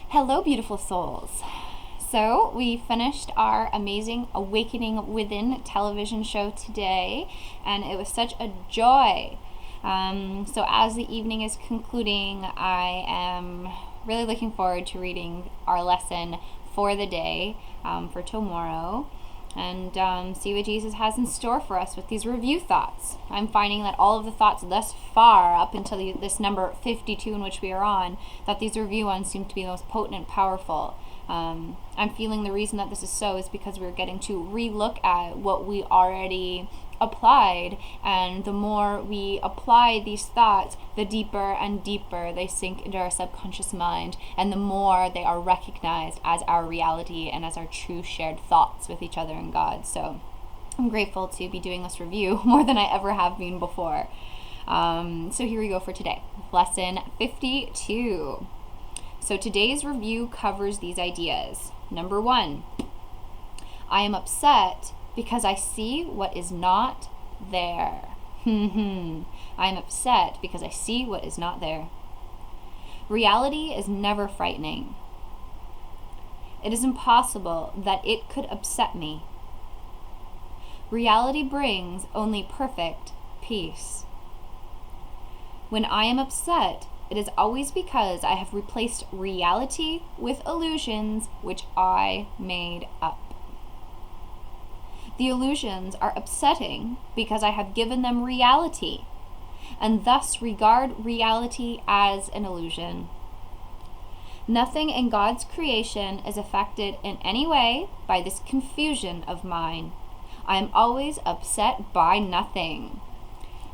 Hello, beautiful souls. So, we finished our amazing Awakening Within television show today, and it was such a joy. So, as the evening is concluding, I am really looking forward to reading our lesson for the day, for tomorrow, and see what Jesus has in store for us with these review thoughts. I'm finding that all of the thoughts thus far, up until this number 52 in which we are on, that these review ones seem to be the most potent and powerful. I'm feeling the reason that this is so is because we're getting to re-look at what we already applied, and the more we apply these thoughts, the deeper and deeper they sink into our subconscious mind, and the more they are recognized as our reality and as our true shared thoughts with each other and God. So I'm grateful to be doing this review more than I ever have been before. So here we go for today, lesson 52. So today's review covers these ideas. Number 1, I am upset because I see what is not there. I am upset because I see what is not there. Reality is never frightening. It is impossible that it could upset me. Reality brings only perfect peace. When I am upset, it is always because I have replaced reality with illusions which I made up. The illusions are upsetting because I have given them reality, and thus regard reality as an illusion. Nothing in God's creation is affected in any way by this confusion of mine. I am always upset by nothing.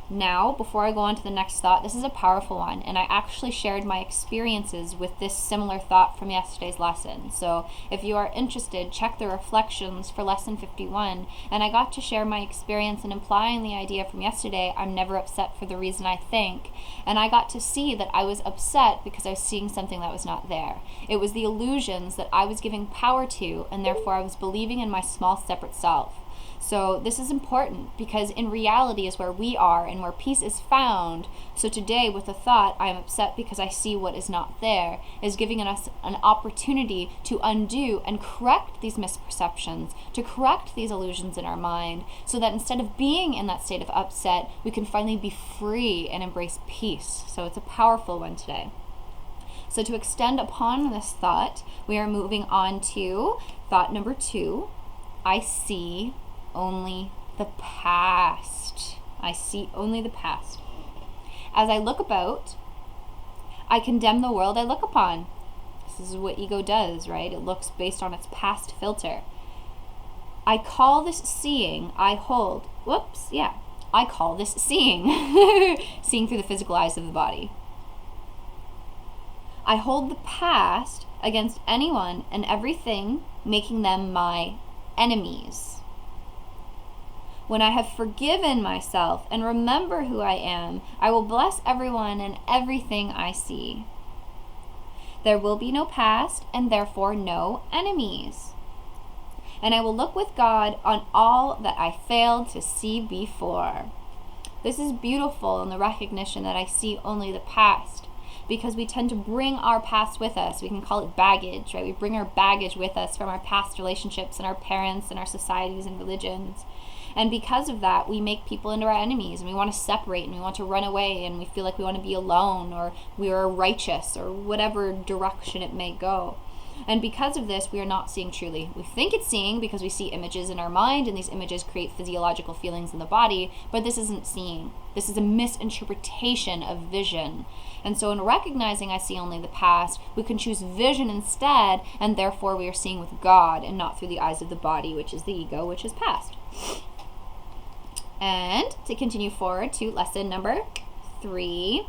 Now, before I go on to the next thought, this is a powerful one, and I actually shared my experiences with this similar thought from yesterday's lesson. So if you are interested, check the reflections for lesson 51, and I got to share my experience in implying the idea from yesterday, I'm never upset for the reason I think, and I got to see that I was upset because I was seeing something that was not there. It was the illusions that I was giving power to, and therefore I was believing in my small separate self. So this is important because in reality is where we are and where peace is found. So today with the thought, I am upset because I see what is not there, is giving us an opportunity to undo and correct these misperceptions, to correct these illusions in our mind, so that instead of being in that state of upset, we can finally be free and embrace peace. So it's a powerful one today. So to extend upon this thought, we are moving on to thought number 2. I see only the past. I see only the past. As I look about, I condemn the world I look upon. This is what ego does, right? It looks based on its past filter. I call this seeing I hold. I call this seeing. Seeing through the physical eyes of the body. I hold the past against anyone and everything, making them my enemies. When I have forgiven myself and remember who I am, I will bless everyone and everything I see. There will be no past and therefore no enemies. And I will look with God on all that I failed to see before. This is beautiful in the recognition that I see only the past, because we tend to bring our past with us. We can call it baggage, right? We bring our baggage with us from our past relationships and our parents and our societies and religions. And because of that, we make people into our enemies, and we want to separate, and we want to run away, and we feel like we want to be alone, or we are righteous, or whatever direction it may go. And because of this, we are not seeing truly. We think it's seeing because we see images in our mind, and these images create physiological feelings in the body, but this isn't seeing. This is a misinterpretation of vision. And so in recognizing I see only the past, we can choose vision instead, and therefore we are seeing with God and not through the eyes of the body, which is the ego, which is past. And to continue forward to lesson number 3,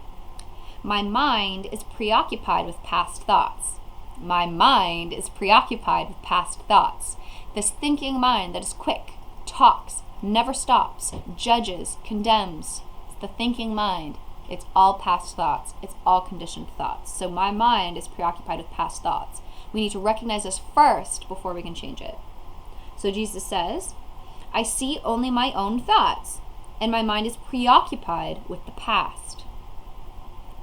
my mind is preoccupied with past thoughts. My mind is preoccupied with past thoughts. This thinking mind that is quick, talks, never stops, judges, condemns. It's the thinking mind. It's all past thoughts. It's all conditioned thoughts. So my mind is preoccupied with past thoughts. We need to recognize this first before we can change it. So Jesus says, I see only my own thoughts, and my mind is preoccupied with the past.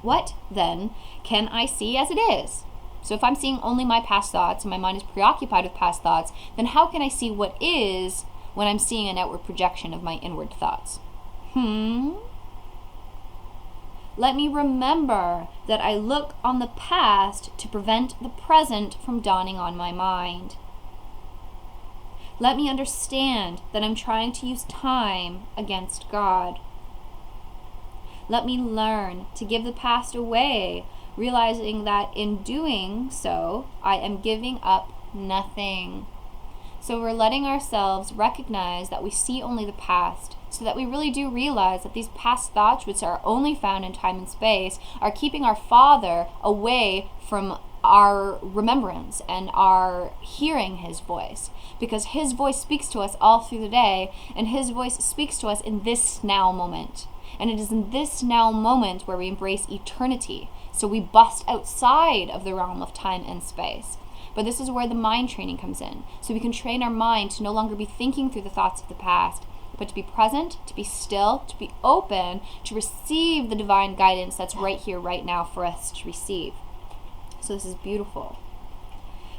What, then, can I see as it is? So if I'm seeing only my past thoughts and my mind is preoccupied with past thoughts, then how can I see what is when I'm seeing an outward projection of my inward thoughts? Let me remember that I look on the past to prevent the present from dawning on my mind. Let me understand that I'm trying to use time against God. Let me learn to give the past away, realizing that in doing so, I am giving up nothing. So we're letting ourselves recognize that we see only the past, so that we really do realize that these past thoughts, which are only found in time and space, are keeping our Father away from our remembrance and our hearing his voice, because his voice speaks to us all through the day, and his voice speaks to us in this now moment. And it is in this now moment where we embrace eternity. So we bust outside of the realm of time and space. But this is where the mind training comes in. So we can train our mind to no longer be thinking through the thoughts of the past, but to be present, to be still, to be open, to receive the divine guidance that's right here, right now for us to receive. So this is beautiful.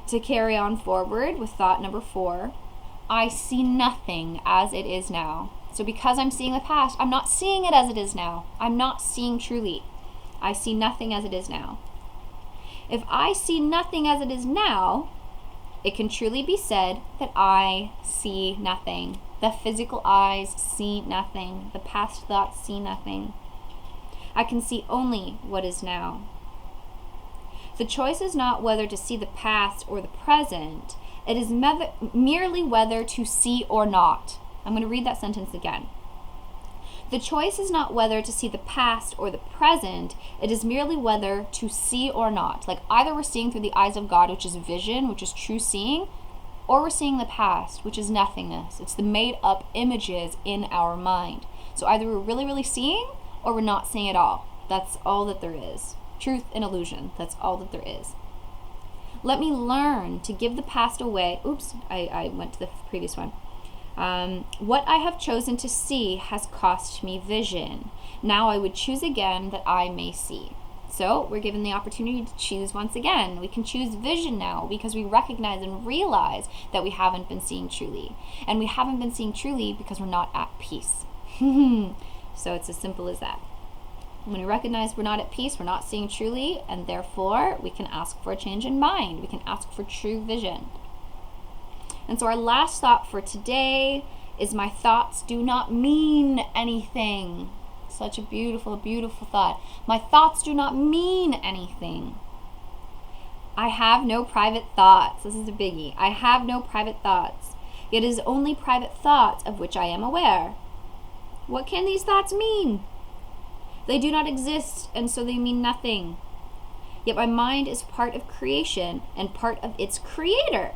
To carry on forward with thought number 4, I see nothing as it is now. So because I'm seeing the past, I'm not seeing it as it is now. I'm not seeing truly. I see nothing as it is now. If I see nothing as it is now, it can truly be said that I see nothing. The physical eyes see nothing. The past thoughts see nothing. I can see only what is now. The choice is not whether to see the past or the present. It is merely whether to see or not. I'm going to read that sentence again. The choice is not whether to see the past or the present. It is merely whether to see or not. Like either we're seeing through the eyes of God, which is vision, which is true seeing, or we're seeing the past, which is nothingness. It's the made up images in our mind. So either we're really, really seeing, or we're not seeing at all. That's all that there is. Truth and illusion. That's all that there is. Let me learn to give the past away. Oops, I went to the previous one. What I have chosen to see has cost me vision. Now I would choose again that I may see. So we're given the opportunity to choose once again. We can choose vision now because we recognize and realize that we haven't been seeing truly. And we haven't been seeing truly because we're not at peace. So it's as simple as that. When we recognize we're not at peace, we're not seeing truly, and therefore we can ask for a change in mind. We can ask for true vision. And so our last thought for today is my thoughts do not mean anything. Such a beautiful, beautiful thought. My thoughts do not mean anything. I have no private thoughts. This is a biggie. I have no private thoughts. It is only private thoughts of which I am aware. What can these thoughts mean? They do not exist, and so they mean nothing. Yet my mind is part of creation and part of its creator.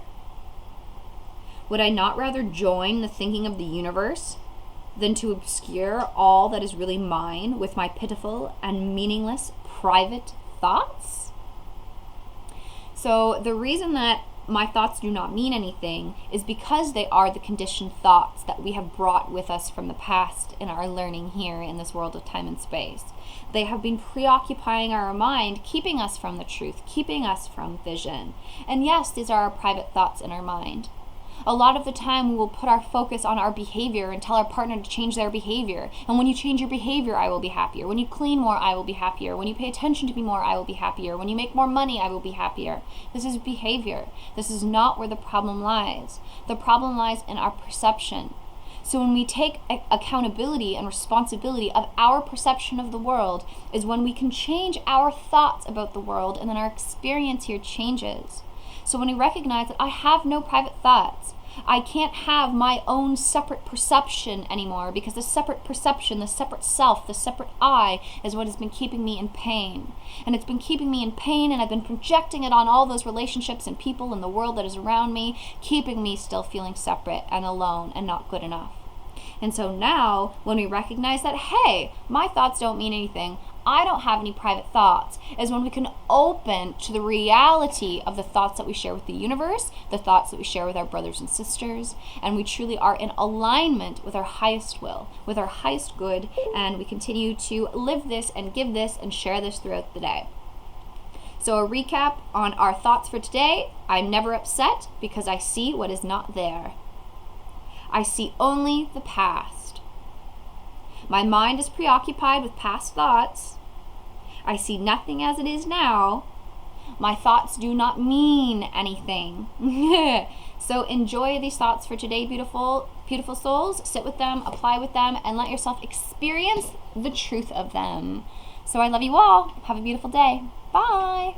Would I not rather join the thinking of the universe than to obscure all that is really mine with my pitiful and meaningless private thoughts? So the reason that my thoughts do not mean anything is because they are the conditioned thoughts that we have brought with us from the past in our learning here in this world of time and space. They have been preoccupying our mind, keeping us from the truth, keeping us from vision. And yes, these are our private thoughts in our mind. A lot of the time we will put our focus on our behavior and tell our partner to change their behavior. And when you change your behavior, I will be happier. When you clean more, I will be happier. When you pay attention to me more, I will be happier. When you make more money, I will be happier. This is behavior. This is not where the problem lies. The problem lies in our perception. So when we take accountability and responsibility of our perception of the world is when we can change our thoughts about the world, and then our experience here changes. So when we recognize that I have no private thoughts, I can't have my own separate perception anymore, because the separate perception, the separate self, the separate I is what has been keeping me in pain. And it's been keeping me in pain, and I've been projecting it on all those relationships and people in the world that is around me, keeping me still feeling separate and alone and not good enough. And so now, when we recognize that, hey, my thoughts don't mean anything, I don't have any private thoughts, is when we can open to the reality of the thoughts that we share with the universe, the thoughts that we share with our brothers and sisters, and we truly are in alignment with our highest will, with our highest good, and we continue to live this and give this and share this throughout the day. So a recap on our thoughts for today. I'm never upset because I see what is not there. I see only the past. My mind is preoccupied with past thoughts. I see nothing as it is now. My thoughts do not mean anything. So enjoy these thoughts for today, beautiful, beautiful souls. Sit with them, apply with them, and let yourself experience the truth of them. So I love you all. Have a beautiful day. Bye.